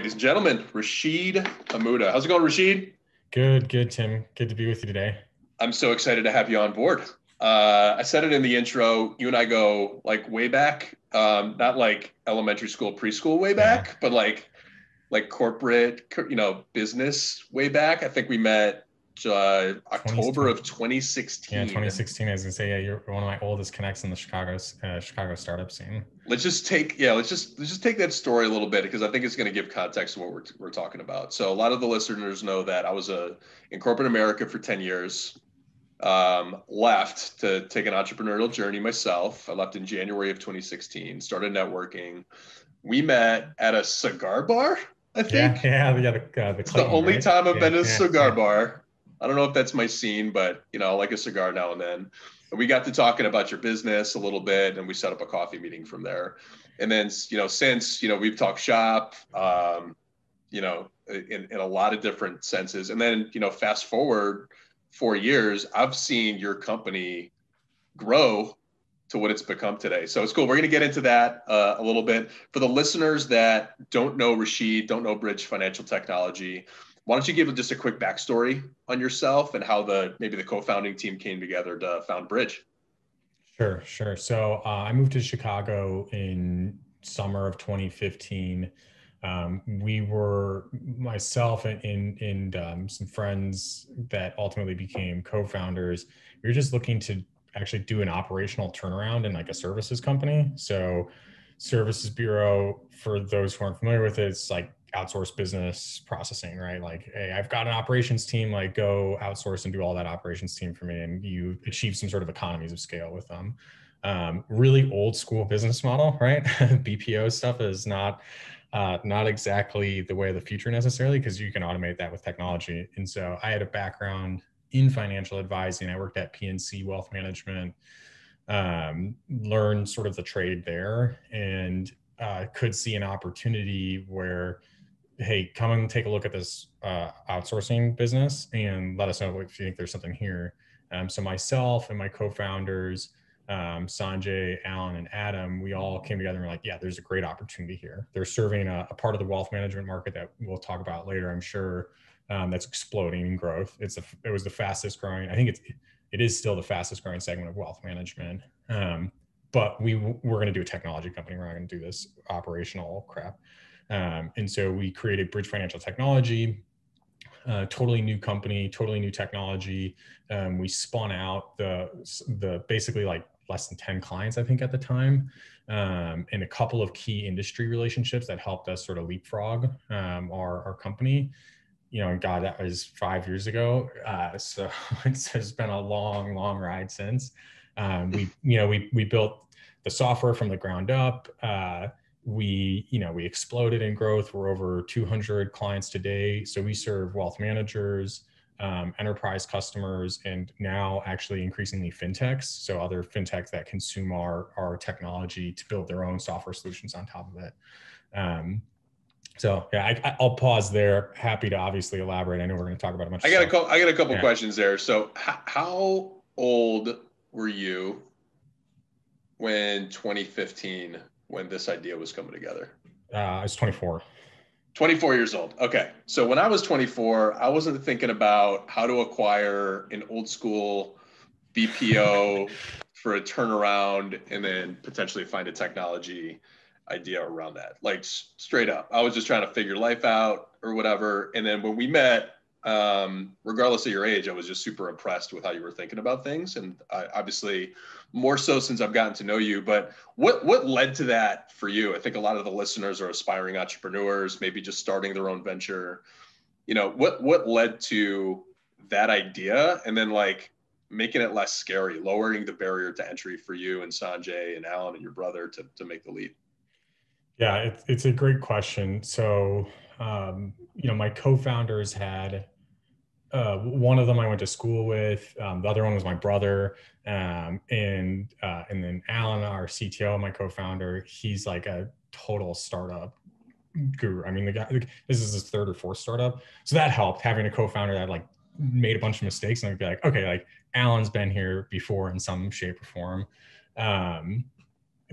Ladies and gentlemen, Rasheed Hammouda. How's it going, Rasheed? Good, Tim. Good to be with you today. I'm so excited to have you on board. I said it in the intro. You and I go like way back, not like elementary school, preschool way Yeah, back, but like corporate, business way back. I think we met October 2020. of Yeah, 2016. 2016. I was gonna say, yeah, you're one of my oldest connects in the Chicago startup scene. Let's just take that story a little bit because I think it's going to give context to what we're talking about. So a lot of the listeners know that I was in corporate America for 10 years. Left to take an entrepreneurial journey myself. I left in January of 2016, started networking. We met at a cigar bar, I Yeah, think. yeah, the It's the Clayton, only right? time I've been Yeah, to a yeah, cigar yeah. bar. I don't know if that's my scene, but I like a cigar now and then. And we got to talking about your business a little bit, and we set up a coffee meeting from there. And then, since we've talked shop, in a lot of different senses. And then, fast forward 4 years, I've seen your company grow to what it's become today. So it's cool. We're going to get into that a little bit. For the listeners that don't know Rasheed, don't know Bridge Financial Technology, why don't you give just a quick backstory on yourself and how maybe the co-founding team came together to found Bridge? Sure. So I moved to Chicago in summer of 2015. We were myself and some friends that ultimately became co-founders. We were just looking to actually do an operational turnaround in like a services company. So services bureau, for those who aren't familiar with it, it's like outsourced business processing, right? Like, hey, I've got an operations team, like go outsource and do all that operations team for me. And you achieve some sort of economies of scale with them. Really old school business model, right? BPO stuff is not exactly the way of the future necessarily, because you can automate that with technology. And so I had a background in financial advising. I worked at PNC Wealth Management, learned sort of the trade there, and could see an opportunity where, hey, come and take a look at this outsourcing business and let us know if you think there's something here. So myself and my co-founders, Sanjay, Alan, and Adam, we all came together and were like, yeah, there's a great opportunity here. They're serving a part of the wealth management market that we'll talk about later, I'm sure, that's exploding in growth. It was the fastest growing. I think it is still the fastest growing segment of wealth management. But we're going to do a technology company. We're not going to do this operational crap. And so we created Bridge Financial Technology, totally new company, totally new technology. We spun out the basically like less than 10 clients, I think, at the time, and a couple of key industry relationships that helped us sort of leapfrog our company. And God, that was 5 years ago. So it's been a long ride since. We built the software from the ground up. We exploded in growth. We're over 200 clients today. So we serve wealth managers, enterprise customers, and now actually increasingly FinTechs. So other FinTechs that consume our technology to build their own software solutions on top of it. So yeah, I'll pause there. Happy to obviously elaborate. I know we're going to talk about a bunch of stuff. I got a couple Yeah. questions there. So how old were you when 2015, when this idea was coming together? I was 24. 24 years old. Okay. So when I was 24, I wasn't thinking about how to acquire an old school BPO for a turnaround and then potentially find a technology idea around that. Like straight up, I was just trying to figure life out or whatever. And then when we met, regardless of your age, I was just super impressed with how you were thinking about things. And obviously more so since I've gotten to know you, but what led to that for you? I think a lot of the listeners are aspiring entrepreneurs, maybe just starting their own venture. What led to that idea? And then like making it less scary, lowering the barrier to entry for you and Sanjay and Alan and your brother to make the leap? Yeah, it's a great question. So, my co-founders had one of them I went to school with. The other one was my brother, and then Alan, our CTO, my co-founder, he's like a total startup guru. I mean, the guy, this is his third or fourth startup, so that helped having a co-founder that like made a bunch of mistakes, and I'd be like, okay, like Alan's been here before in some shape or form.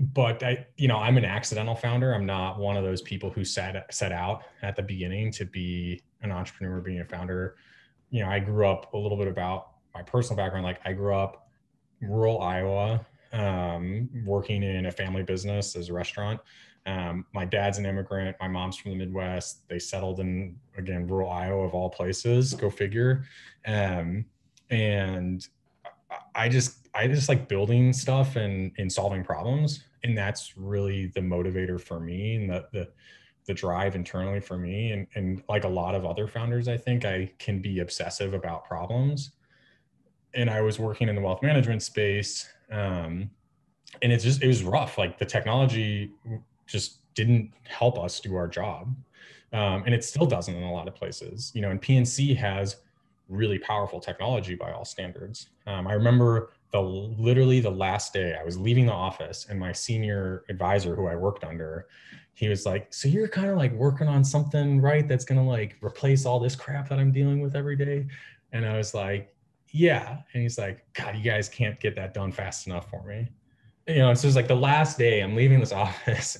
but I'm an accidental founder. I'm not one of those people who set out at the beginning to be an entrepreneur, being a founder. I grew up a little bit about my personal background. Like I grew up rural Iowa, working in a family business as a restaurant. My dad's an immigrant. My mom's from the Midwest. They settled in, again, rural Iowa of all places. Go figure. And I just like building stuff and solving problems, and that's really the motivator for me, and the drive internally for me. And like a lot of other founders, I think I can be obsessive about problems. And I was working in the wealth management space, and it was rough. Like the technology just didn't help us do our job, and it still doesn't in a lot of places. And PNC has really powerful technology by all standards. I remember literally the last day I was leaving the office, and my senior advisor, who I worked under, he was like, "So you're kind of like working on something, right? That's gonna like replace all this crap that I'm dealing with every day." And I was like, "Yeah." And he's like, "God, you guys can't get that done fast enough for me." It's just like the last day I'm leaving this office,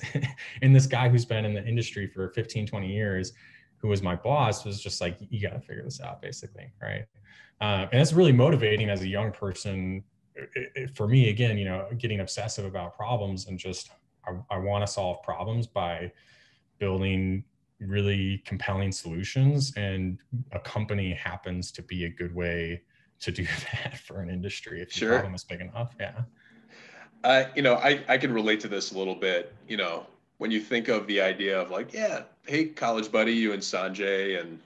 and this guy who's been in the industry for 15, 20 years, who was my boss, was just like, "You got to figure this out," basically. Right. And it's really motivating as a young person. For me, again, getting obsessive about problems, and just, I want to solve problems by building really compelling solutions. And a company happens to be a good way to do that for an industry if your Sure. problem is big enough. Yeah. I can relate to this a little bit. When you think of the idea of like, yeah, hey, college buddy, you and Sanjay, and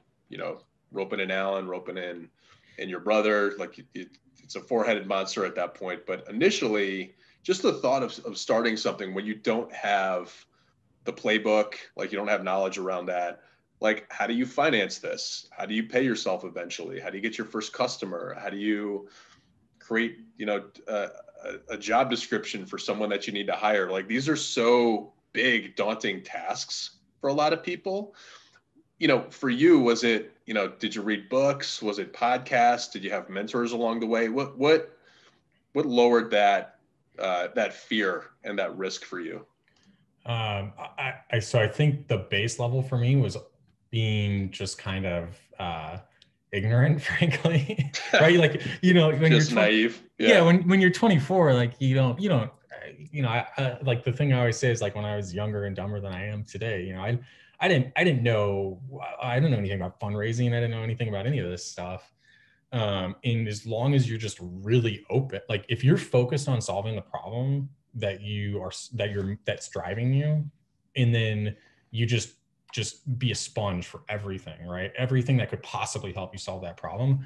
roping in Alan, roping in your brother, like it's a four-headed monster at that point. But initially, just the thought of starting something when you don't have the playbook, like you don't have knowledge around that, like how do you finance this? How do you pay yourself eventually? How do you get your first customer? How do you create a job description for someone that you need to hire? Like these are so big, daunting tasks for a lot of people. For you, was it, did you read books? Was it podcasts? Did you have mentors along the way? What lowered that fear and that risk for you? So I think the base level for me was being just kind of ignorant, frankly, right? Like, when Just you're 20, naive. yeah, Yeah. when you're 24, like like the thing I always say is like, when I was younger and dumber than I am today, I didn't know anything about fundraising. I didn't know anything about any of this stuff. And as long as you're just really open, like if you're focused on solving the problem that's driving you, and then you just be a sponge for everything, right? Everything that could possibly help you solve that problem,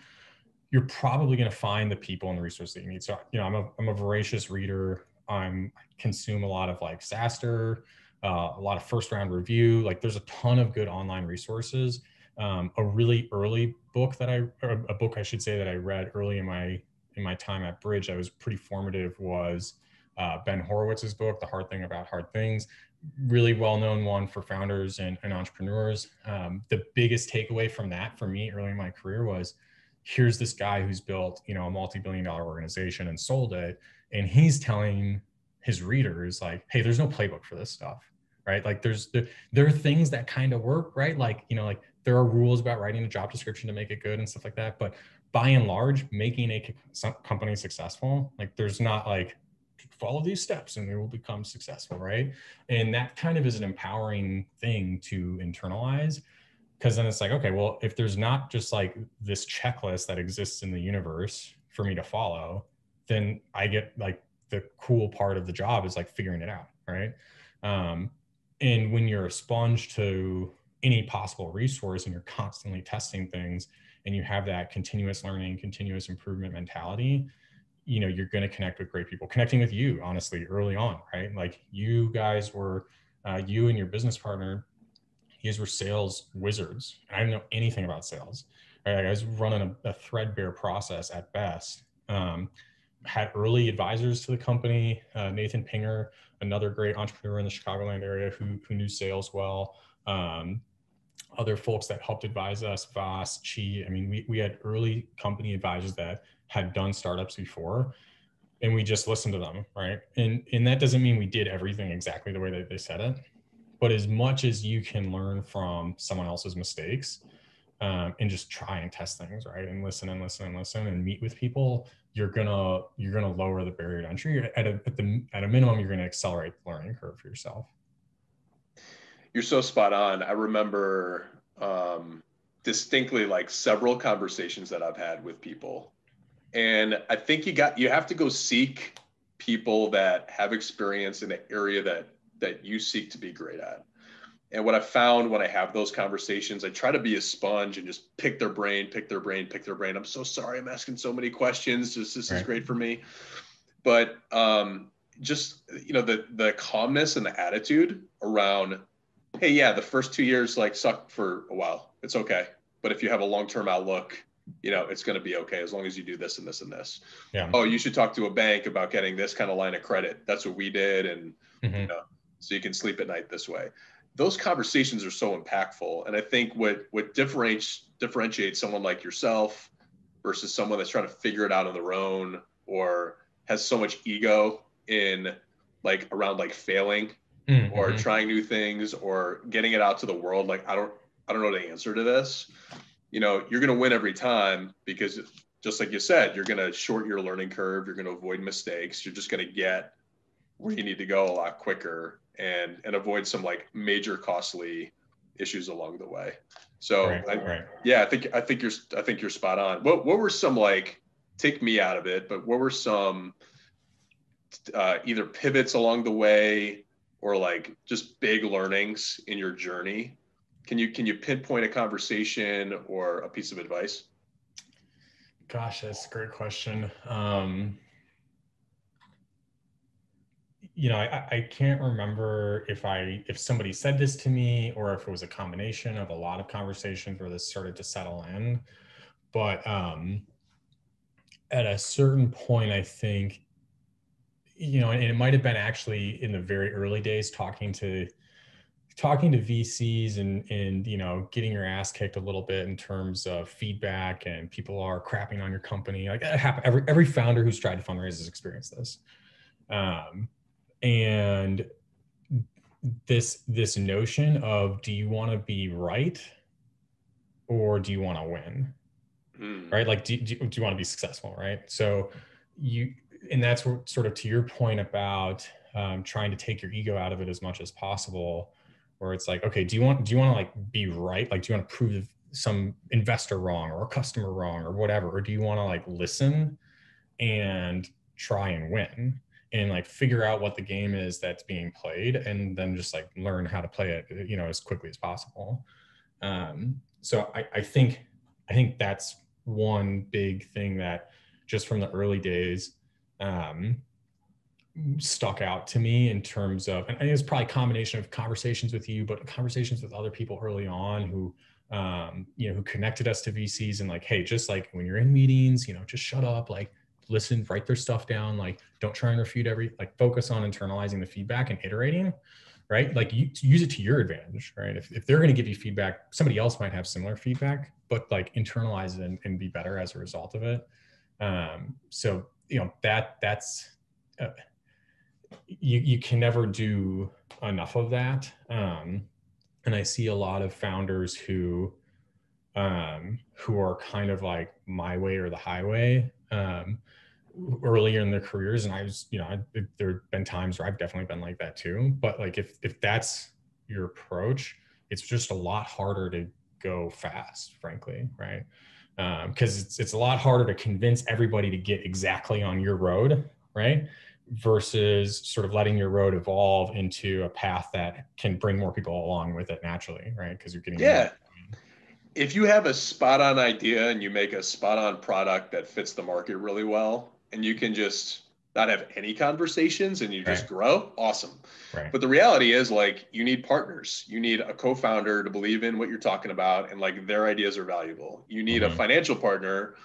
you're probably going to find the people and the resources that you need. So, I'm a voracious reader. I consume a lot of like SaaStr, a lot of first round review. Like there's a ton of good online resources. A really early book a book I should say that I read early in my time at Bridge that was pretty formative was Ben Horowitz's book, The Hard Thing About Hard Things. Really well-known one for founders and entrepreneurs. The biggest takeaway from that for me early in my career was, here's this guy who's built, a multi-billion-dollar organization and sold it. And he's telling his readers like, hey, there's no playbook for this stuff, right? Like there are things that kind of work, right? Like, like there are rules about writing a job description to make it good and stuff like that. But by and large, making a company successful, like there's not like, follow these steps and they will become successful, right? And that kind of is an empowering thing to internalize. Because then it's like, okay, well, if there's not just like this checklist that exists in the universe for me to follow, then I get like the cool part of the job is like figuring it out, right? And when you're a sponge to any possible resource and you're constantly testing things and you have that continuous learning, continuous improvement mentality, you're going to connect with great people. Connecting with you, honestly, early on, right? Like you guys were, you and your business partner, you guys were sales wizards. And I didn't know anything about sales. Right? I was running a threadbare process at best. Had early advisors to the company, Nathan Pinger, another great entrepreneur in the Chicagoland area who knew sales well. Other folks that helped advise us, Voss, Chi. I mean, we had early company advisors that had done startups before. and we just listened to them, right? And that doesn't mean we did everything exactly the way that they said it, but as much as you can learn from someone else's mistakes, and just try and test things, right? And listen and listen and listen and meet with people, you're gonna lower the barrier to entry. At a minimum, you're gonna accelerate the learning curve for yourself. You're so spot on. I remember distinctly like several conversations that I've had with people. And I think you have to go seek people that have experience in the area that you seek to be great at. And what I found when I have those conversations, I try to be a sponge and just pick their brain, pick their brain, pick their brain. I'm so sorry I'm asking so many questions. This is great for me. But just, you know, the calmness and the attitude around, hey, yeah, the first 2 years like sucked for a while. It's okay. But if you have a long-term outlook, you know, it's going to be okay as long as you do this and this and this. Yeah. Oh, you should talk to a bank about getting this kind of line of credit. That's what we did. And, you know, so you can sleep at night this way. Those conversations are so impactful. And I think what differentiates someone like yourself versus someone that's trying to figure it out on their own or has so much ego in like around like failing or trying new things or getting it out to the world. Like, I don't know the answer to this. You know, you're going to win every time because just like you said, you're going to short your learning curve. You're going to avoid mistakes. You're just going to get where you need to go a lot quicker and avoid some like major costly issues along the way. So yeah, I think you're spot on. What were some, like, take me out of it, but what were some either pivots along the way or like just big learnings in your journey? Can you pinpoint a conversation or a piece of advice? Gosh, that's a great question. You know, I can't remember if somebody said this to me or if it was a combination of a lot of conversations where this started to settle in. But at a certain point, I think, you know, and it might have been actually in the very early days talking to VCs and you know, getting your ass kicked a little bit in terms of feedback and people are crapping on your company. Like that happens. Every founder who's tried to fundraise has experienced this. And this notion of, do you want to be right or do you want to win? Right? Like, do you want to be successful? Right? So and that's sort of to your point about trying to take your ego out of it as much as possible, where it's like, okay, do you want to like be right? Like, do you want to prove some investor wrong or a customer wrong or whatever? Or do you want to like listen and try and win and like figure out what the game is that's being played and then just like learn how to play it, you know, as quickly as possible. So I think that's one big thing that just from the early days stuck out to me in terms of, and it's probably a combination of conversations with you, but conversations with other people early on who, you know, who connected us to VCs and like, hey, just like when you're in meetings, you know, just shut up, like listen, write their stuff down, like don't try and refute like focus on internalizing the feedback and iterating, right? Like you use it to your advantage, right? If they're going to give you feedback, somebody else might have similar feedback, but like internalize it and be better as a result of it. So, you know, that's, you can never do enough of that. And I see a lot of founders who are kind of like my way or the highway earlier in their careers. And I was, you know, there have been times where I've definitely been like that too. But like, if that's your approach, it's just a lot harder to go fast, frankly, right? Because it's a lot harder to convince everybody to get exactly on your road, right? Versus sort of letting your road evolve into a path that can bring more people along with it naturally, right? Because you're getting more. If you have a spot on idea and you make a spot on product that fits the market really well, and you can just not have any conversations and you just grow, awesome. Right. But the reality is, like, you need partners. You need a co-founder to believe in what you're talking about and like their ideas are valuable. You need a financial partner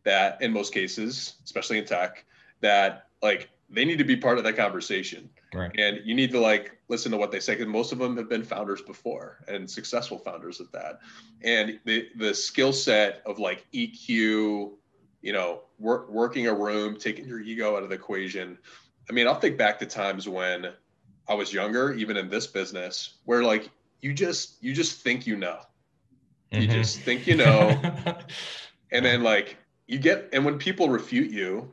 that, in most cases, especially in tech, that like they need to be part of that conversation. Right. And you need to like listen to what they say, because most of them have been founders before and successful founders at that. And the skill set of like EQ, working a room, taking your ego out of the equation. I mean, I'll think back to times when I was younger, even in this business, where like you just think you just think and then like and when people refute you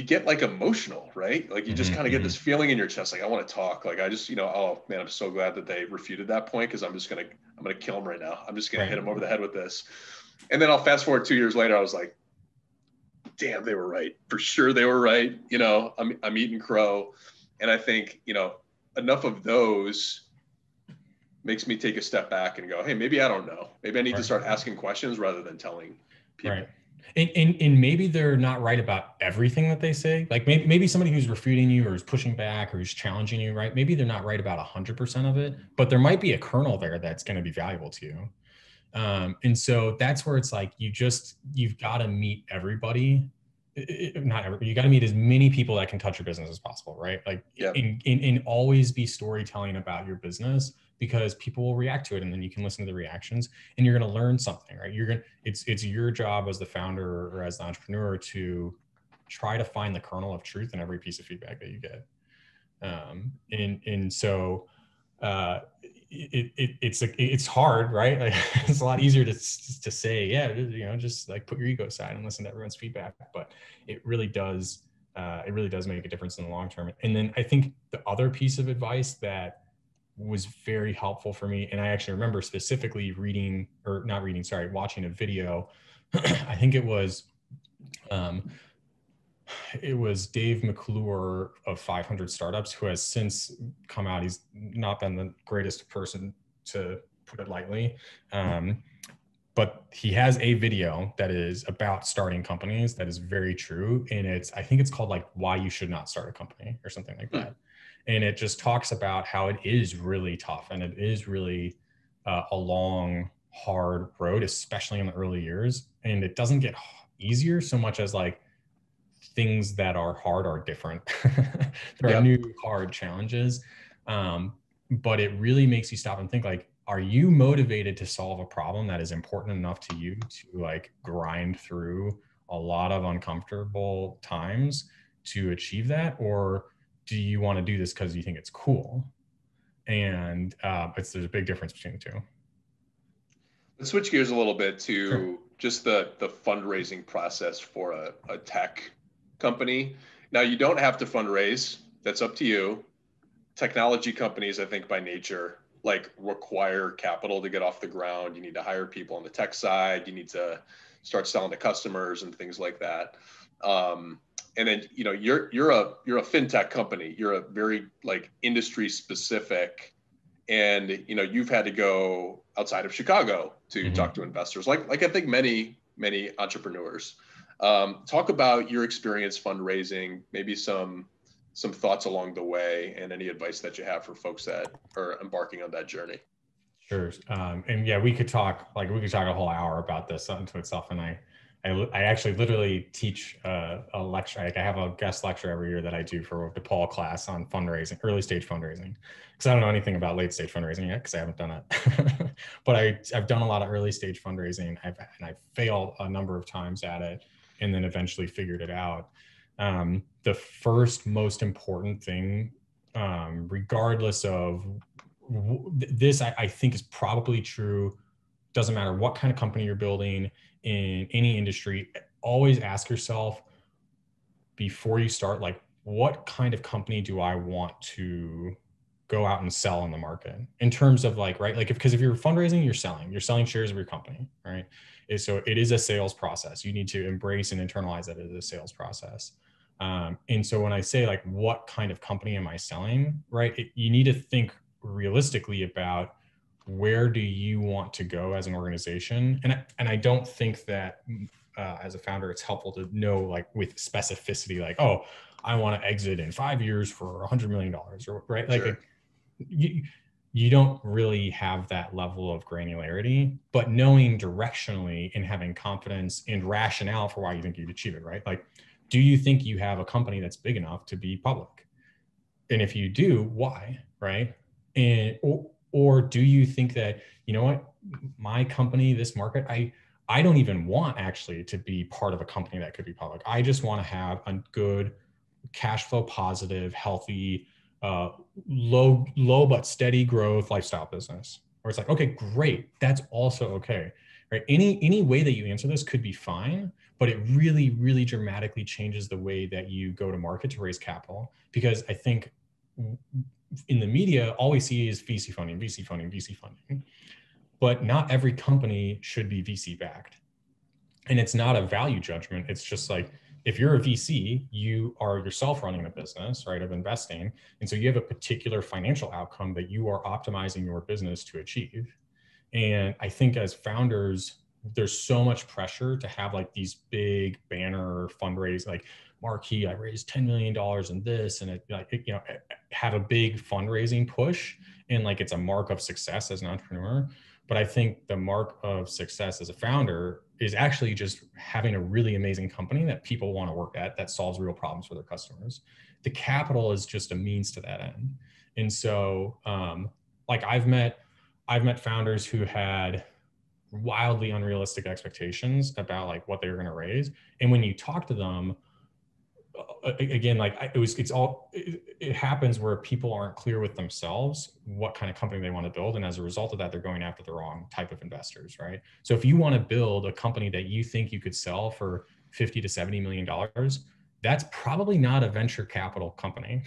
get like emotional, right? Like you just kind of get this feeling in your chest, like I want to talk. Like I just, oh man, I'm so glad that they refuted that point, because I'm gonna kill him right now. I'm just gonna hit him over the head with this. And then I'll fast forward 2 years later, I was like, damn, they were right. For sure they were right. I'm eating crow. And I think, enough of those makes me take a step back and go, hey, maybe I don't know. Maybe I need to start asking questions rather than telling people. Right. And maybe they're not right about everything that they say. Like maybe somebody who's refuting you or is pushing back or who's challenging you, right? Maybe they're not right about 100% of it, but there might be a kernel there that's going to be valuable to you. And so that's where it's like, you've got to meet everybody. You got to meet as many people that can touch your business as possible, right? Like, and always be storytelling about your business, because people will react to it, and then you can listen to the reactions, and you're going to learn something, right? It's your job as the founder or as the entrepreneur to try to find the kernel of truth in every piece of feedback that you get. So it's hard, right? Like, it's a lot easier to say, just like put your ego aside and listen to everyone's feedback, but it really does make a difference in the long term. And then I think the other piece of advice that was very helpful for me, and I actually remember specifically watching a video. I think it was Dave McClure of 500 Startups, who has since come out. He's not been the greatest person, to put it lightly. But he has a video that is about starting companies that is very true. And I think it's called like Why You Should Not Start a Company or something like that. And it just talks about how it is really tough, and it is really a long, hard road, especially in the early years. And it doesn't get easier so much as like, things that are hard are different. There are new hard challenges. But it really makes you stop and think, like, are you motivated to solve a problem that is important enough to you to like grind through a lot of uncomfortable times to achieve that? Or do you want to do this because you think it's cool? And there's a big difference between the two. Let's switch gears a little bit to just the fundraising process for a tech company. Now, you don't have to fundraise. That's up to you. Technology companies, I think by nature, like require capital to get off the ground. You need to hire people on the tech side. You need to start selling to customers and things like that. And then, you're a FinTech company. You're a very like industry specific, and you've had to go outside of Chicago to talk to investors, like I think many entrepreneurs. Talk about your experience fundraising, maybe some thoughts along the way, and any advice that you have for folks that are embarking on that journey. Sure. And yeah, we could talk a whole hour about this unto itself. And I actually literally teach a lecture. Like, I have a guest lecture every year that I do for the Paul class on fundraising, early stage fundraising, because I don't know anything about late stage fundraising yet, because I haven't done it. But I've done a lot of early stage fundraising. I've failed a number of times at it, and then eventually figured it out. The first most important thing, regardless of this, I think is probably true. Doesn't matter what kind of company you're building in any industry, always ask yourself before you start, like, what kind of company do I want to go out and sell in the market, in terms of like, right? Like, because if you're fundraising, you're selling shares of your company, right? So it is a sales process. You need to embrace and internalize that as a sales process. And so when I say like, what kind of company am I selling, right? You need to think realistically about, where do you want to go as an organization? And I don't think that as a founder, it's helpful to know like with specificity, like, oh, I want to exit in 5 years for $100 million, or right? Like, you don't really have that level of granularity, but knowing directionally and having confidence and rationale for why you think you'd achieve it, right? Like, do you think you have a company that's big enough to be public? And if you do, why, right? And or do you think that, you know what, my company, this market, I I don't even want actually to be part of a company that could be public. I just want to have a good cash flow positive, healthy, low but steady growth lifestyle business. Where it's like, okay, great, that's also okay, right? Any way that you answer this could be fine, but it really, really dramatically changes the way that you go to market to raise capital. Because I think in the media, all we see is VC funding, VC funding, VC funding. But not every company should be VC backed. And it's not a value judgment. It's just like, if you're a VC, you are yourself running a business, right, of investing. And so you have a particular financial outcome that you are optimizing your business to achieve. And I think as founders, there's so much pressure to have like these big banner fundraise, like marquee, I raised $10 million in this, and it, like, you know, have a big fundraising push. And like, it's a mark of success as an entrepreneur. But I think the mark of success as a founder is actually just having a really amazing company that people want to work at, that solves real problems for their customers. The capital is just a means to that end. And so like I've met founders who had wildly unrealistic expectations about like what they were going to raise. And when you talk to them, again, like it happens where people aren't clear with themselves what kind of company they want to build. And as a result of that, they're going after the wrong type of investors, right? So if you want to build a company that you think you could sell for $50 to $70 million, that's probably not a venture capital company,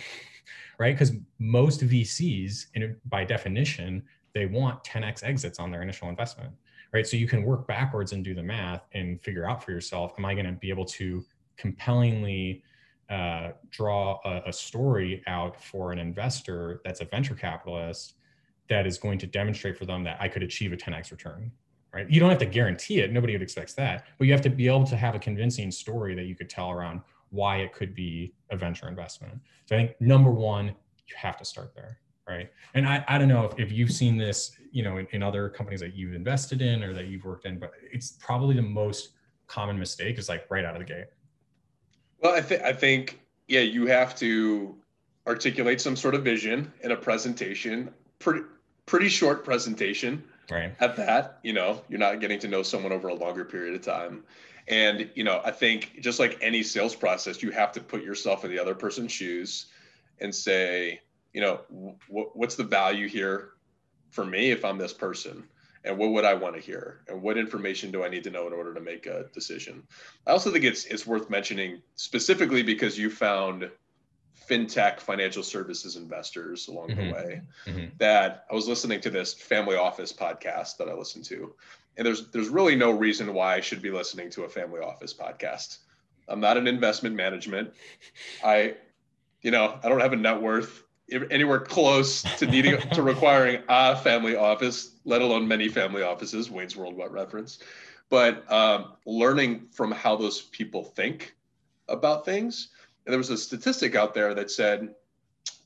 right? Because most VCs, by definition, they want 10x exits on their initial investment, right? So you can work backwards and do the math and figure out for yourself, am I going to be able to compellingly draw a story out for an investor that's a venture capitalist that is going to demonstrate for them that I could achieve a 10x return, right? You don't have to guarantee it. Nobody expects that, but you have to be able to have a convincing story that you could tell around why it could be a venture investment. So I think number one, you have to start there, right? And I don't know if you've seen this, you know, in other companies that you've invested in or that you've worked in, but it's probably the most common mistake is like right out of the gate. Well, I think, yeah, you have to articulate some sort of vision in a presentation, pretty short presentation, right? At that. You know, you're not getting to know someone over a longer period of time. And, you know, I think just like any sales process, you have to put yourself in the other person's shoes and say, you know, what's the value here for me if I'm this person? And what would I want to hear? And what information do I need to know in order to make a decision? I also think it's worth mentioning specifically because you found FinTech financial services investors along the way, that I was listening to this family office podcast that I listened to. And there's really no reason why I should be listening to a family office podcast. I'm not in investment management. I don't have a net worth anywhere close to needing to requiring a family office, let alone many family offices, Wayne's World reference. But learning from how those people think about things. And there was a statistic out there that said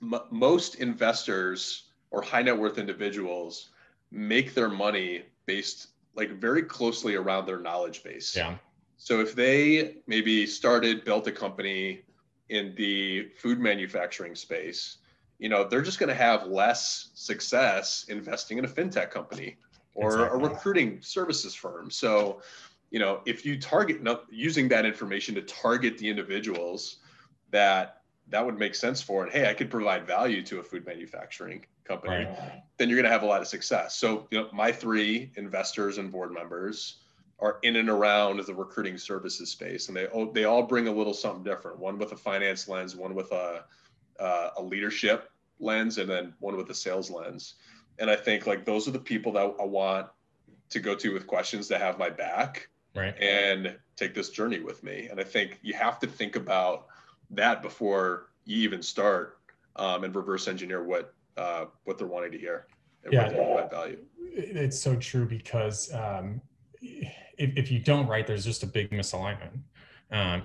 most investors or high net worth individuals make their money based like very closely around their knowledge base. Yeah. So if they maybe built a company in the food manufacturing space, you know, they're just going to have less success investing in a FinTech company or a recruiting services firm. So, you know, if you target using that information to target the individuals that would make sense for, and hey, I could provide value to a food manufacturing company, then you're going to have a lot of success. So, you know, my 3 investors and board members are in and around the recruiting services space, and they all bring a little something different. One with a finance lens, one with a leadership lens, and then one with a sales lens. And I think like those are the people that I want to go to with questions that have my back, right, and take this journey with me. And I think you have to think about that before you even start, and reverse engineer what they're wanting to hear and what they provide value. It's so true because if you don't, right, there's just a big misalignment.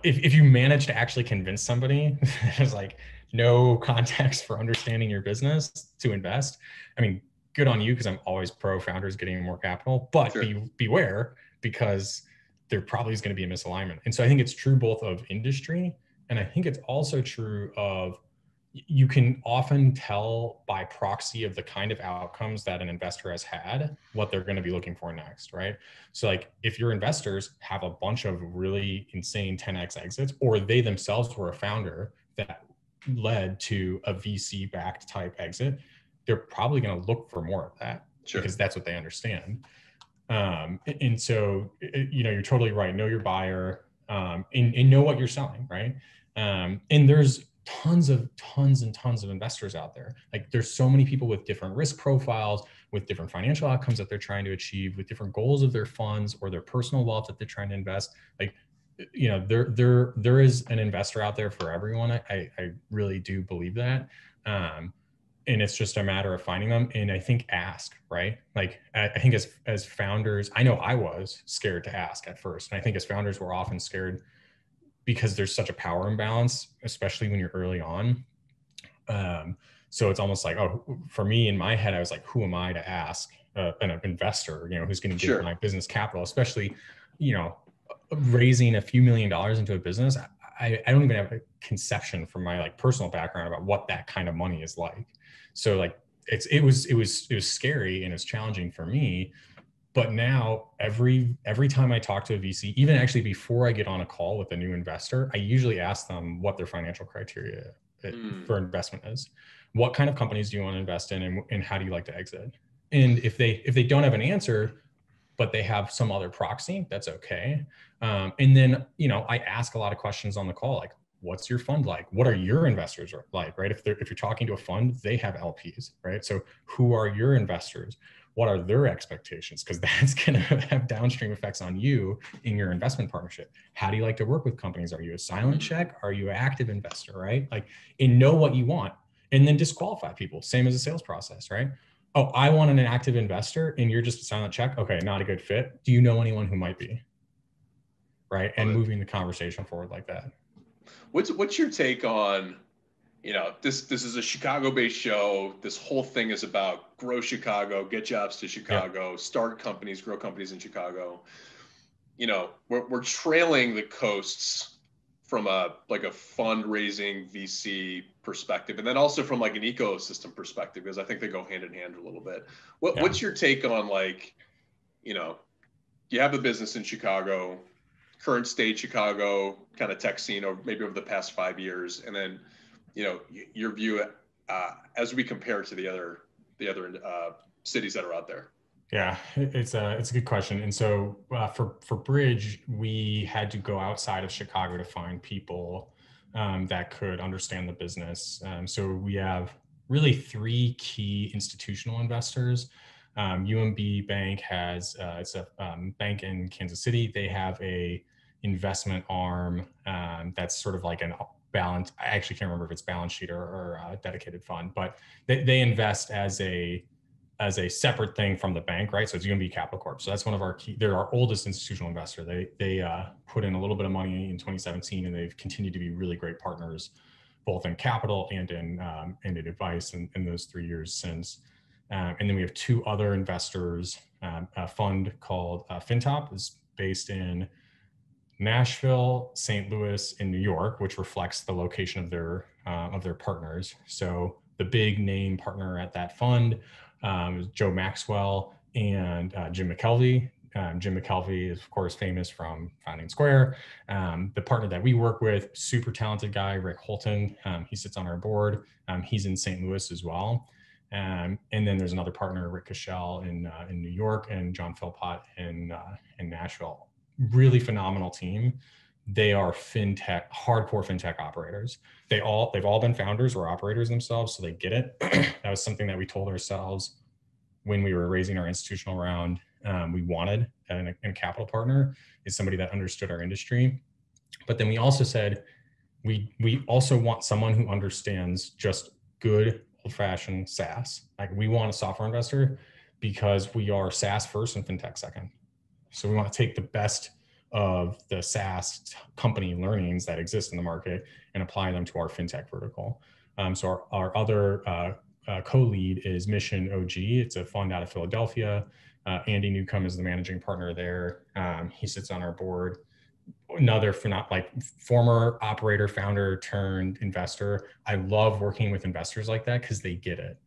If you manage to actually convince somebody there's like no context for understanding your business to invest, I mean, good on you, because I'm always pro founders getting more capital, but beware, because there probably is going to be a misalignment. And so I think it's true both of industry, and I think it's also true of you can often tell by proxy of the kind of outcomes that an investor has had what they're going to be looking for next, right? So like if your investors have a bunch of really insane 10x exits, or they themselves were a founder that led to a VC backed type exit, they're probably going to look for more of that because that's what they understand. And so, you're totally right. Know your buyer, and know what you're selling, right? And there's tons and tons of investors out there. Like there's so many people with different risk profiles, with different financial outcomes that they're trying to achieve, with different goals of their funds or their personal wealth that they're trying to invest. Like, there is an investor out there for everyone. I really do believe that. And it's just a matter of finding them. And I think ask, right? Like I think as founders, I know I was scared to ask at first. And I think as founders, we're often scared because there's such a power imbalance, especially when you're early on. So it's almost like, for me in my head, I was like, who am I to ask an investor, who's going to give my business capital, especially, raising a few $1 million into a business. I don't even have a conception from my like personal background about what that kind of money is like. So like it was scary and it's challenging for me. But now every time I talk to a VC, even actually before I get on a call with a new investor, I usually ask them what their financial criteria for investment is. What kind of companies do you want to invest in, and how do you like to exit? And if they don't have an answer, but they have some other proxy, that's okay. And then, I ask a lot of questions on the call, like, what's your fund like? What are your investors like, right? If you're talking to a fund, they have LPs, right? So who are your investors? What are their expectations? Because that's going to have downstream effects on you in your investment partnership. How do you like to work with companies? Are you a silent check? Are you an active investor, right? Like, and know what you want, and then disqualify people. Same as a sales process, right? Oh, I want an active investor and you're just a silent check. Okay, not a good fit. Do you know anyone who might be? Right. And moving the conversation forward like that. What's your take on, this is a Chicago-based show. This whole thing is about grow Chicago, get jobs to Chicago, start companies, grow companies in Chicago. We're trailing the coasts from a fundraising VC perspective, and then also from like an ecosystem perspective, because I think they go hand in hand a little bit. What's your take on you have a business in Chicago, current state Chicago kind of tech scene, or maybe over the past 5 years, and then your view as we compare to the other cities that are out there? Yeah, it's a good question. And so for Bridge, we had to go outside of Chicago to find people that could understand the business. So we have really 3 key institutional investors. UMB Bank has it's a bank in Kansas City. They have a investment arm that's sort of like an balance. I actually can't remember if it's balance sheet or a dedicated fund, but they invest as a separate thing from the bank, right? So it's UMB Capital Corp. So that's one of our key, they're our oldest institutional investor. They put in a little bit of money in 2017, and they've continued to be really great partners, both in capital and in advice in those 3 years since. And then we have 2 other investors, a fund called FinTop is based in Nashville, St. Louis, and New York, which reflects the location of their partners. So the big name partner at that fund is Joe Maxwell and Jim McKelvey. Jim McKelvey is, of course, famous from founding Square. The partner that we work with, super talented guy, Rick Holton. He sits on our board. He's in St. Louis as well. And then there's another partner, Rick Cashel in New York, and John Philpott in Nashville. Really phenomenal team. They are FinTech, hardcore FinTech operators. They've all been founders or operators themselves, so they get it. That was something that we told ourselves when we were raising our institutional round. We wanted a capital partner is somebody that understood our industry. But then we also said, we also want someone who understands just good old-fashioned SaaS. Like, we want a software investor because we are SaaS first and FinTech second. So we want to take the best of the SaaS company learnings that exist in the market and apply them to our FinTech vertical. So our other co-lead is MissionOG. It's a fund out of Philadelphia. Andy Newcomb is the managing partner there. He sits on our board. another for not like former operator, founder turned investor. I love working with investors like that because they get it.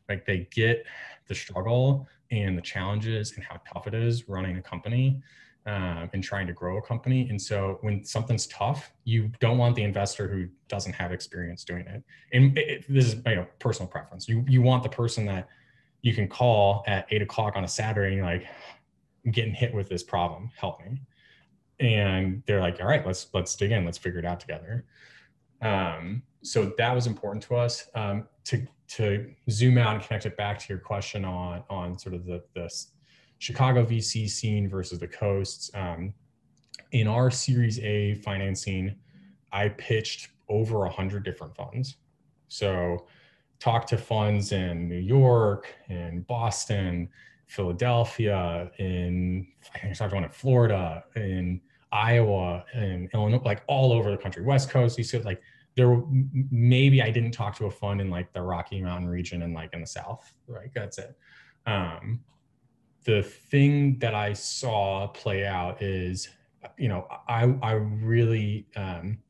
Like they get the struggle and the challenges and how tough it is running a company and trying to grow a company. And so when something's tough, you don't want the investor who doesn't have experience doing it. And this is, you know, personal preference. You want the person that you can call at 8 o'clock on a Saturday and you're like, I'm getting hit with this problem, help me. And they're like, all right, let's dig in, let's figure it out together. So that was important to us. To zoom out and connect it back to your question on sort of the Chicago VC scene versus the coasts. In our Series A financing, I pitched over 100 different funds. So talked to funds in New York, in Boston, Philadelphia, I think I talked to one in Florida, in Iowa, in Illinois, like all over the country, West Coast. You said like maybe I didn't talk to a fund in like the Rocky Mountain region and like in the South, right? That's it. The thing that I saw play out is, you know, I really, I'm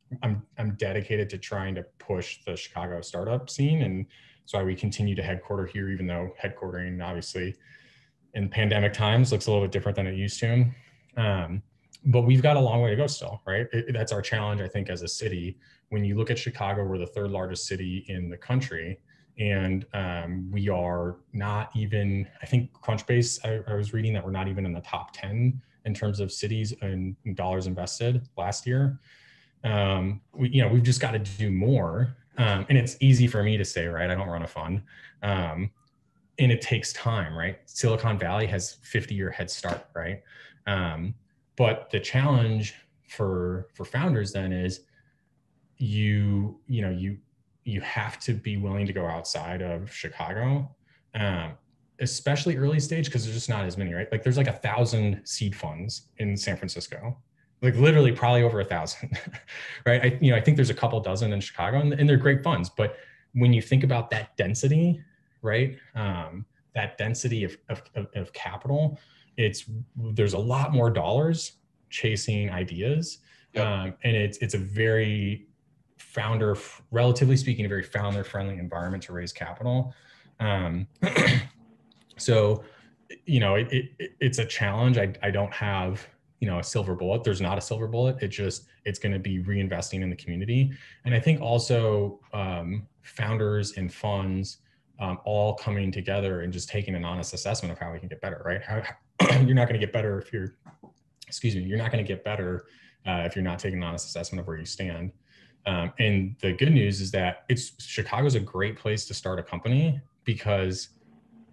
dedicated to trying to push the Chicago startup scene. And so we continue to headquarter here, even though headquartering obviously in pandemic times looks a little bit different than it used to. But we've got a long way to go still, right? That's our challenge, I think, as a city. When you look at Chicago, we're the third largest city in the country. And we are not even, I think Crunchbase, I was reading that we're not even in the top 10 in terms of cities and dollars invested last year. We've just got to do more. And it's easy for me to say, right? I don't run a fund. And it takes time, right? Silicon Valley has 50-year head start, right? But the challenge for founders then is you have to be willing to go outside of Chicago, especially early stage, because there's just not as many, right? Like there's like 1,000 seed funds in San Francisco, like literally probably over 1,000, right? I think there's a couple dozen in Chicago, and they're great funds. But when you think about that density, right? That density of capital, there's a lot more dollars chasing ideas. Yep. And it's a very relatively speaking, a very founder friendly environment to raise capital. So, it's a challenge. I don't have, a silver bullet. There's not a silver bullet. It's going to be reinvesting in the community. And I think also founders and funds all coming together and just taking an honest assessment of how we can get better, right? You're not going to get better if you're not going to get better if you're not taking an honest assessment of where you stand. And the good news is that Chicago's a great place to start a company because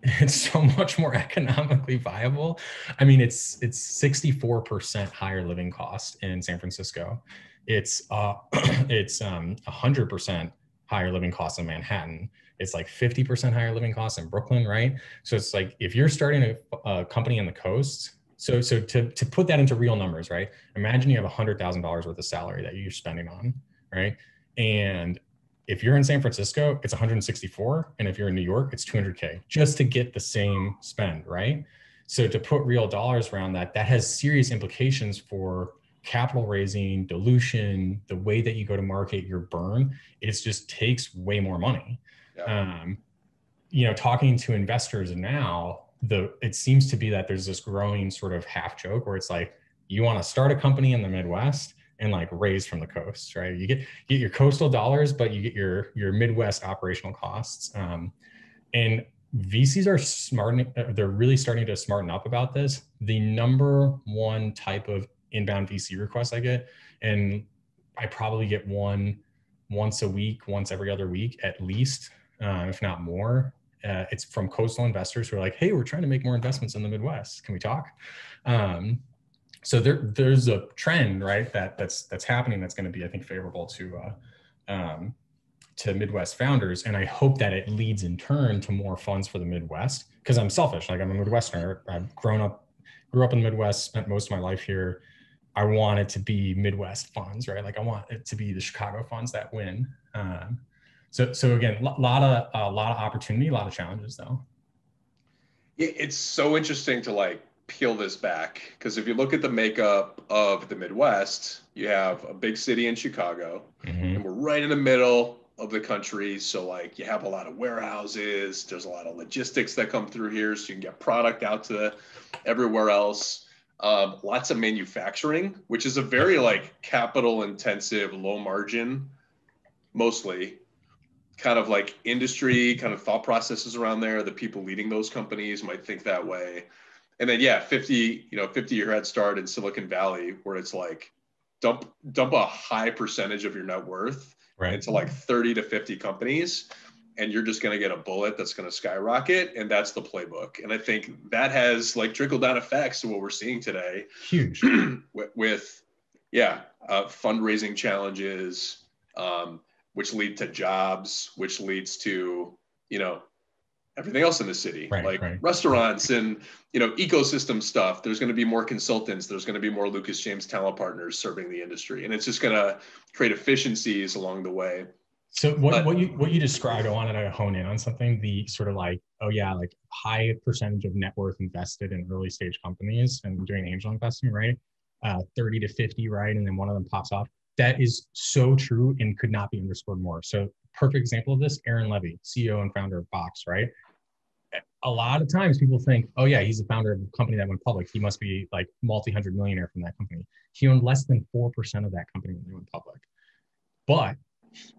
it's so much more economically viable. I mean, it's 64% higher living cost in San Francisco. It's 100% higher living cost in Manhattan. It's like 50% higher living costs in Brooklyn, right? So it's like if you're starting a company on the coast, so to put that into real numbers, right? Imagine you have $100,000 worth of salary that you're spending on, right? And if you're in San Francisco, it's 164. And if you're in New York, it's 200K just to get the same spend, right? So to put real dollars around that has serious implications for capital raising, dilution, the way that you go to market, your burn. It just takes way more money. Yeah. Talking to investors now, it seems to be that there's this growing sort of half joke where it's like, you want to start a company in the Midwest and like raise from the coast, right? You get your coastal dollars, but you get your Midwest operational costs. And VCs are smart. They're really starting to smarten up about this. The number one type of inbound VC request I get, and I probably get one once a week, once every other week at least, if not more. It's from coastal investors who are like, hey, we're trying to make more investments in the Midwest. Can we talk? So there's a trend, right, that's happening that's going to be, I think, favorable to Midwest founders. And I hope that it leads in turn to more funds for the Midwest, because I'm selfish. Like, I'm a Midwesterner. I've grew up in the Midwest, spent most of my life here. I want it to be Midwest funds, right? Like, I want it to be the Chicago funds that win. So again, a lot of opportunity, a lot of challenges though. It's so interesting to like peel this back, because if you look at the makeup of the Midwest, you have a big city in Chicago, and we're right in the middle of the country. So like you have a lot of warehouses, there's a lot of logistics that come through here, so you can get product out to everywhere else. Lots of manufacturing, which is a very like capital intensive, low margin, mostly kind of like industry kind of thought processes around there. The people leading those companies might think that way. And then, yeah, 50-year head start in Silicon Valley, where it's like dump a high percentage of your net worth into like 30 to 50 companies, and you're just going to get a bullet that's going to skyrocket. And that's the playbook. And I think that has like trickle down effects to what we're seeing today. Huge. with fundraising challenges, which lead to jobs, which leads to, everything else in the city, restaurants and, ecosystem stuff. There's going to be more consultants. There's going to be more Lucas James talent partners serving the industry. And it's just going to create efficiencies along the way. So what you described, I wanted to hone in on something, the sort of like, like high percentage of net worth invested in early stage companies and doing angel investing, right? 30 to 50, right? And then one of them pops off. That is so true and could not be underscored more. So perfect example of this, Aaron Levy, CEO and founder of Box, right? A lot of times people think, oh yeah, he's the founder of a company that went public. He must be like multi-hundred millionaire from that company. He owned less than 4% of that company when they went public. But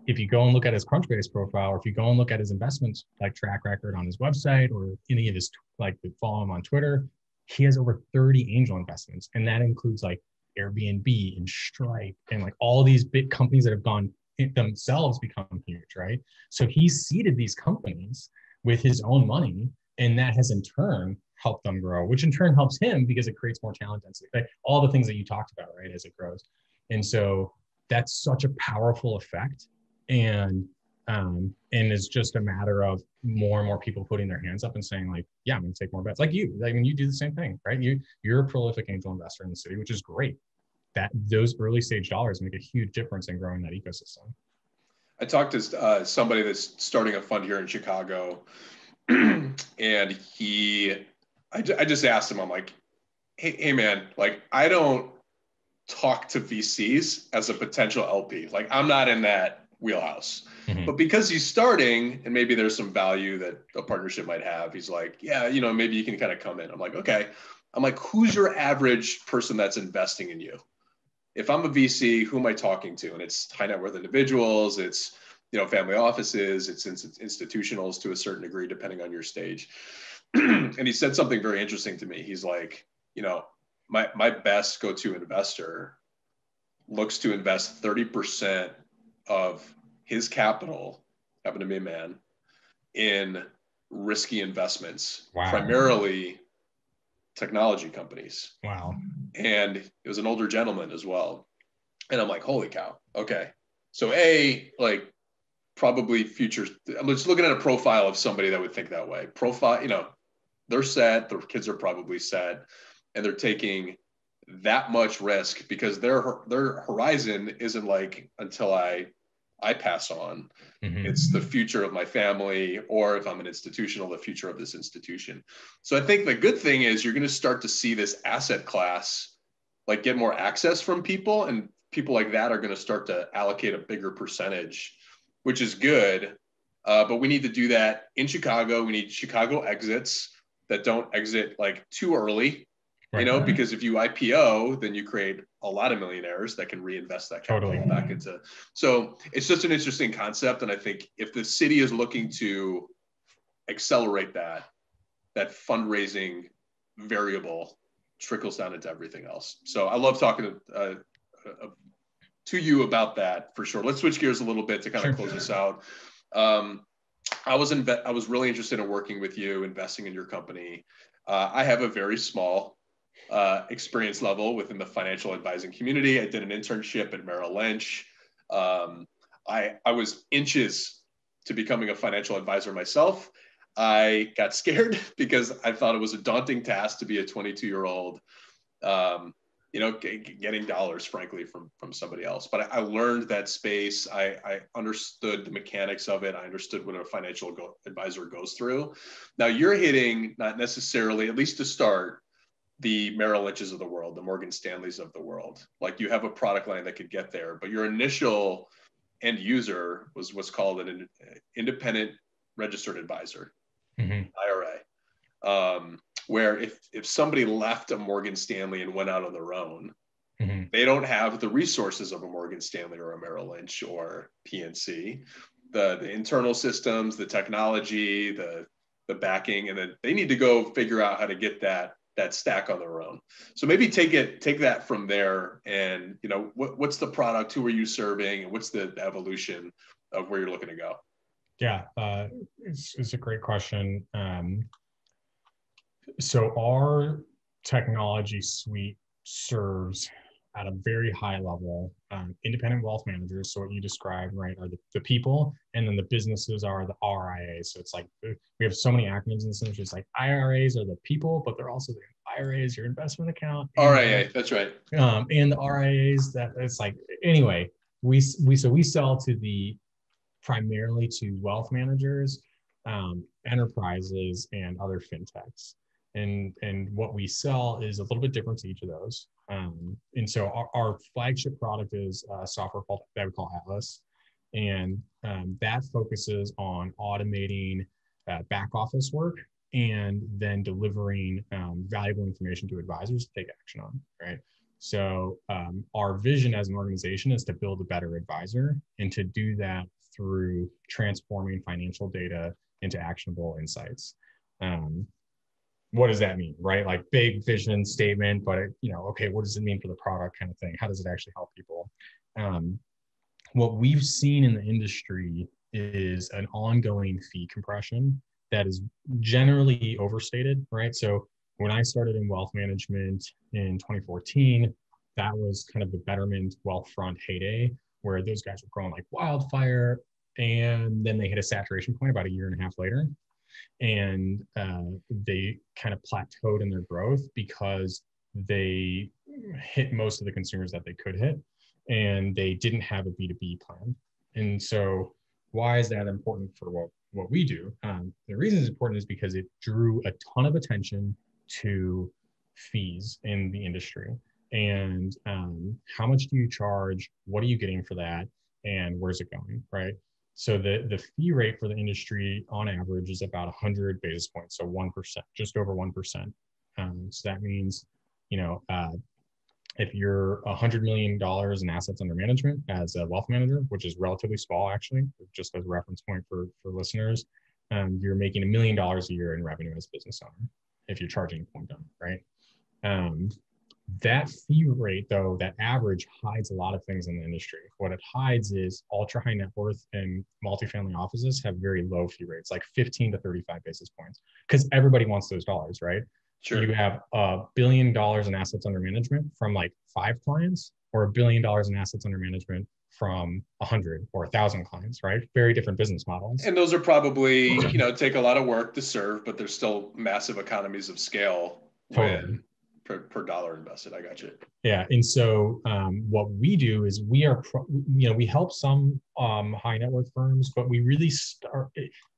if you go and look at his Crunchbase profile, or if you go and look at his investments, like track record on his website, or any of his, like follow him on Twitter, he has over 30 angel investments. And that includes like Airbnb and Stripe and like all these big companies that have gone themselves become huge, right? So he seeded these companies with his own money, and that has in turn helped them grow, which in turn helps him because it creates more talent density, like all the things that you talked about, right, as it grows. And so that's such a powerful effect. And it's just a matter of more and more people putting their hands up and saying like, yeah, I'm going to take more bets. Like you, I mean, you do the same thing, right? You're a prolific angel investor in the city, which is great. That those early stage dollars make a huge difference in growing that ecosystem. I talked to somebody that's starting a fund here in Chicago, and I just asked him, I'm like, hey man, like I don't talk to VCs as a potential LP. Like I'm not in that wheelhouse. But because he's starting and maybe there's some value that a partnership might have, he's like, yeah, maybe you can kind of come in. I'm like, okay. I'm like, who's your average person that's investing in you? If I'm a VC, who am I talking to? And it's high net worth individuals, it's, family offices, it's institutionals to a certain degree, depending on your stage. And he said something very interesting to me. He's like, my best go-to investor looks to invest 30% of his capital, happened to be a man, in risky investments, primarily technology companies. Wow. And it was an older gentleman as well. And I'm like, holy cow. Okay. So probably futures. I'm just looking at a profile of somebody that would think that way. Profile, they're set, their kids are probably set, and they're taking that much risk because their horizon isn't like until I pass on. It's the future of my family, or if I'm an institutional, the future of this institution. So I think the good thing is you're going to start to see this asset class like get more access from people, and people like that are going to start to allocate a bigger percentage, which is good. But we need to do that in Chicago. We need Chicago exits that don't exit like too early, because if you IPO, then you create a lot of millionaires that can reinvest that capital back into. So it's just an interesting concept. And I think if the city is looking to accelerate that fundraising variable trickles down into everything else. So I love talking to you about that for sure. Let's switch gears a little bit to kind of close this out. I was really interested in working with you, investing in your company. I have a very small experience level within the financial advising community. I did an internship at Merrill Lynch. I was inches to becoming a financial advisor myself. I got scared because I thought it was a daunting task to be a 22-year-old, getting dollars, frankly, from somebody else. But I learned that space. I understood the mechanics of it. I understood what a financial advisor goes through. Now you're hitting not necessarily, at least to start, the Merrill Lynch's of the world, the Morgan Stanleys of the world. Like you have a product line that could get there, but your initial end user was what's called an independent registered advisor, IRA, where if somebody left a Morgan Stanley and went out on their own, they don't have the resources of a Morgan Stanley or a Merrill Lynch or PNC, the internal systems, the technology, the backing, and then they need to go figure out how to get that stack on their own. So maybe take that from there, and what's the product, who are you serving, and what's the evolution of where you're looking to go? Yeah, it's a great question. So our technology suite serves at a very high level independent wealth managers. So what you described, right, are the people, and then the businesses are the RIAs. So it's like we have so many acronyms in this industry. It's like IRAs are the people, but they're also the IRAs, your investment account. RIA, that's right. And the RIAs, that it's like, anyway, we sell to primarily to wealth managers, enterprises, and other FinTechs. And what we sell is a little bit different to each of those. And so our flagship product is a software that we call Atlas. And that focuses on automating back office work and then delivering valuable information to advisors to take action on, right? So our vision as an organization is to build a better advisor, and to do that through transforming financial data into actionable insights. What does that mean, right? Like big vision statement, but okay, what does it mean for the product kind of thing? How does it actually help people? What we've seen in the industry is an ongoing fee compression that is generally overstated, right? So when I started in wealth management in 2014, that was kind of the Betterment Wealthfront heyday, where those guys were growing like wildfire, and then they hit a saturation point about a year and a half later. And they kind of plateaued in their growth because they hit most of the consumers that they could hit, and they didn't have a B2B plan. And so why is that important for what we do? The reason it's important is because it drew a ton of attention to fees in the industry. And how much do you charge? What are you getting for that? And where's it going, right? So the fee rate for the industry on average is about 100 basis points, so 1%, just over 1%. So that means, if you're $100 million in assets under management as a wealth manager, which is relatively small actually, just as a reference point for listeners, you're making $1 million a year in revenue as a business owner if you're charging a point on it, right? That fee rate, though, that average hides a lot of things in the industry. What it hides is ultra high net worth and multifamily offices have very low fee rates, like 15 to 35 basis points, because everybody wants those dollars, right? Sure. You have $1 billion in assets under management from like 5 clients, or $1 billion in assets under management from 100 or 1,000 clients, right? Very different business models. And those are probably, take a lot of work to serve, but there's still massive economies of scale. Totally. Per dollar invested. I got you. Yeah. And so what we do is we help some high net worth firms, but we really start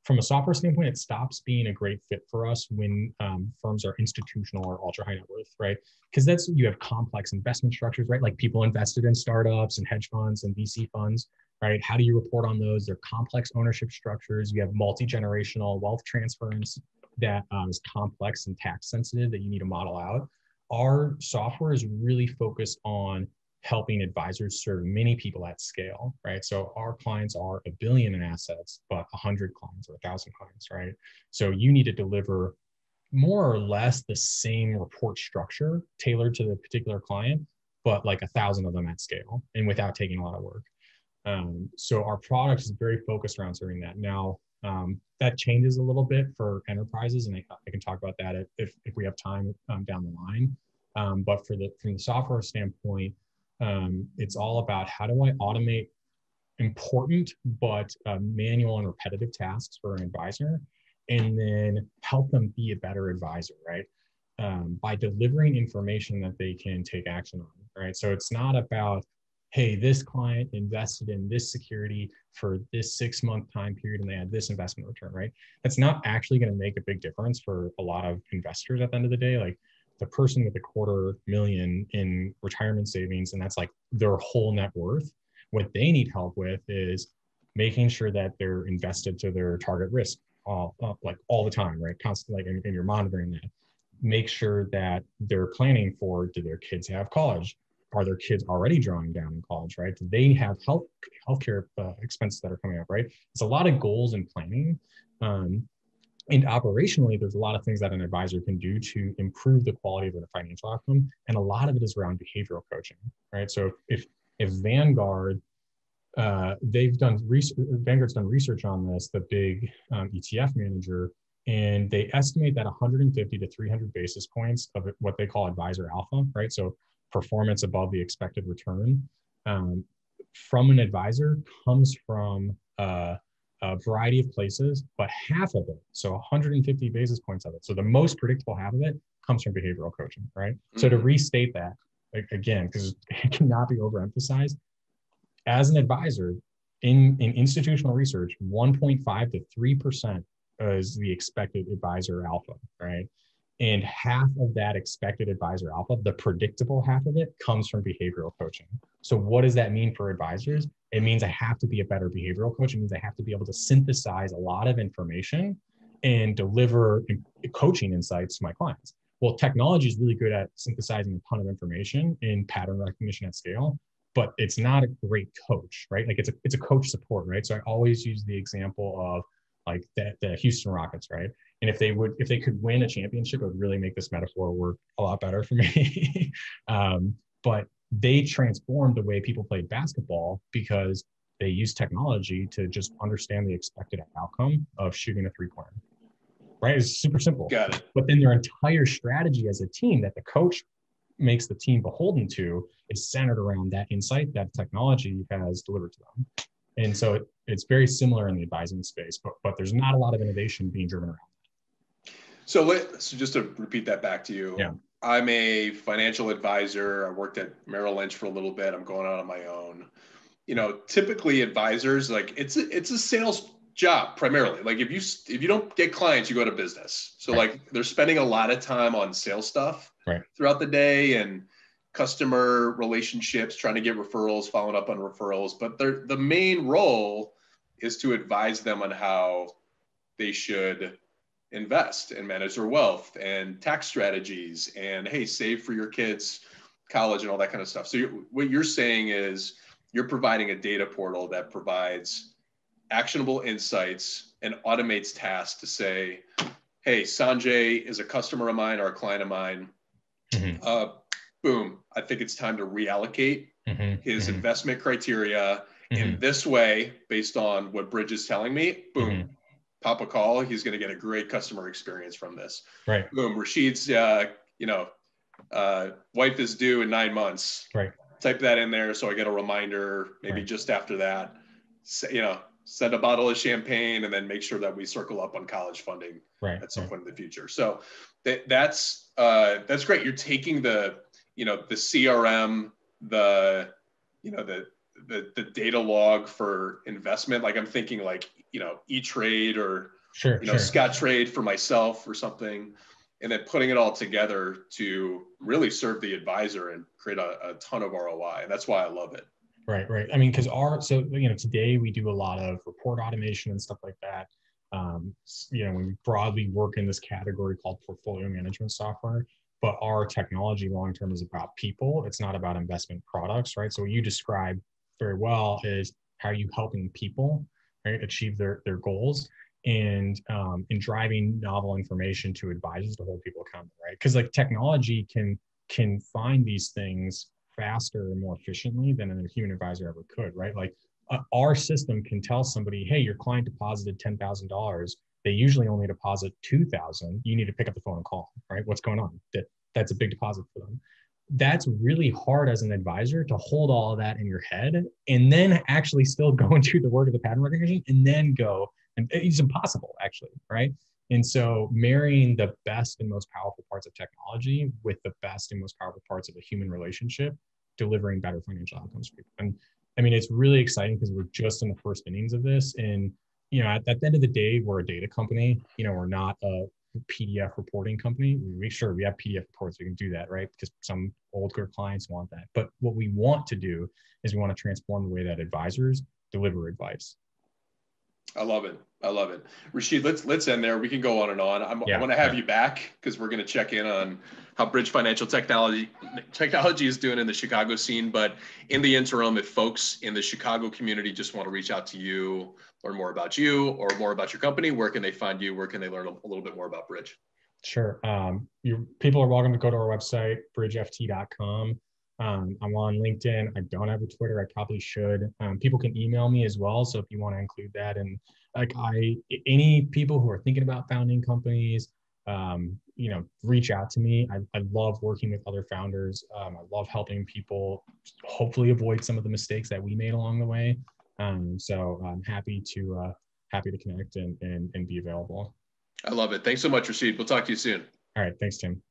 from a software standpoint, it stops being a great fit for us when firms are institutional or ultra high net worth, right? Because you have complex investment structures, right? Like people invested in startups and hedge funds and VC funds, right? How do you report on those? They're complex ownership structures. You have multi-generational wealth transference that is complex and tax sensitive that you need to model out. Our software is really focused on helping advisors serve many people at scale, right? So our clients are $1 billion in assets, but 100 clients or 1,000 clients, right? So you need to deliver more or less the same report structure tailored to the particular client, but like 1,000 of them at scale and without taking a lot of work. So our product is very focused around serving that. Now, that changes a little bit for enterprises, and I can talk about that if we have time down the line. But from the software standpoint, it's all about how do I automate important but manual and repetitive tasks for an advisor, and then help them be a better advisor, right? By delivering information that they can take action on, right? So it's not about, hey, this client invested in this security for this 6-month time period and they had this investment return, right? That's not actually going to make a big difference for a lot of investors at the end of the day. Like the person with $250,000 in retirement savings, and that's like their whole net worth. What they need help with is making sure that they're invested to their target risk all the time, right? Constantly, like, and you're monitoring that. Make sure that they're planning for, do their kids have college? Are their kids already drawing down in college, right? Do they have healthcare expenses that are coming up, right? It's a lot of goals and planning. And operationally, there's a lot of things that an advisor can do to improve the quality of their financial outcome. And a lot of it is around behavioral coaching, right? So if Vanguard, Vanguard's done research on this, the big ETF manager, and they estimate that 150 to 300 basis points of what they call advisor alpha, right? So performance above the expected return from an advisor comes from a variety of places, but half of it, so 150 basis points of it, so the most predictable half of it comes from behavioral coaching, right? Mm-hmm. So to restate that, again, because it cannot be overemphasized, as an advisor in institutional research, 1.5 to 3% is the expected advisor alpha, right? And half of that expected advisor alpha, the predictable half of it, comes from behavioral coaching. So what does that mean for advisors? It means I have to be a better behavioral coach. It means I have to be able to synthesize a lot of information and deliver coaching insights to my clients. Well, technology is really good at synthesizing a ton of information in pattern recognition at scale, but it's not a great coach, right? Like it's a coach support, right? So I always use the example of like the Houston Rockets, right? And if they could win a championship, it would really make this metaphor work a lot better for me. But they transformed the way people played basketball because they used technology to just understand the expected outcome of shooting a three-pointer, right? It's super simple. Got it. But then their entire strategy as a team that the coach makes the team beholden to is centered around that insight that technology has delivered to them. And so it's very similar in the advising space, but there's not a lot of innovation being driven around that. So just to repeat that back to you, yeah. I'm a financial advisor. I worked at Merrill Lynch for a little bit. I'm going out on my own. You know, typically advisors, like it's a sales job primarily. Like if you don't get clients, you go to business. So right. Like they're spending a lot of time on sales stuff right. throughout the day and customer relationships, trying to get referrals, following up on referrals. But the main role is to advise them on how they should invest and manage their wealth and tax strategies and, hey, save for your kids' college and all that kind of stuff. So what you're saying is you're providing a data portal that provides actionable insights and automates tasks to say, hey, Sanjay is a customer of mine or a client of mine. Mm-hmm. Boom, I think it's time to reallocate his investment criteria in this way based on what Bridge is telling me. Boom, pop a call. He's going to get a great customer experience from this. Right. Boom, Rasheed's, wife is due in 9 months. Right. Type that in there so I get a reminder maybe just after that. Send a bottle of champagne and then make sure that we circle up on college funding at some point in the future. So that's great. You're taking the CRM, the data log for investment. Like I'm thinking like, E-Trade or, Scottrade for myself or something, and then putting it all together to really serve the advisor and create a ton of ROI. And that's why I love it. Right. I mean, because today we do a lot of report automation and stuff like that. We broadly work in this category called portfolio management software, but our technology long-term is about people. It's not about investment products, right? So what you described very well is how are you helping people, right, achieve their goals and in driving novel information to advisors to hold people accountable, right? Because like technology can find these things faster and more efficiently than a human advisor ever could, right? Like our system can tell somebody, hey, your client deposited $10,000. They usually only deposit $2,000. You need to pick up the phone and call, right? What's going on? That's a big deposit for them. That's really hard as an advisor to hold all of that in your head and then actually still go and do the work of the pattern recognition and then go, and it's impossible actually, right? And so marrying the best and most powerful parts of technology with the best and most powerful parts of a human relationship, delivering better financial outcomes for people. And I mean, it's really exciting because we're just in the first innings of this. And, at the end of the day, we're a data company. We're not PDF reporting company. We sure we have PDF reports, we can do that, right? Because some older clients want that. But what we want to do is we want to transform the way that advisors deliver advice. I love it. I love it. Rasheed, let's end there. We can go on and on. I want to have you back because we're going to check in on how Bridge Financial Technology is doing in the Chicago scene. But in the interim, if folks in the Chicago community just want to reach out to you, learn more about you or more about your company, where can they find you? Where can they learn a little bit more about Bridge? Sure. People are welcome to go to our website, bridgeft.com. I'm on LinkedIn. I don't have a Twitter. I probably should. People can email me as well. So if you want to include that, and any people who are thinking about founding companies, reach out to me. I love working with other founders. I love helping people hopefully avoid some of the mistakes that we made along the way. So I'm happy to connect and be available. I love it. Thanks so much, Rasheed. We'll talk to you soon. All right. Thanks, Tim.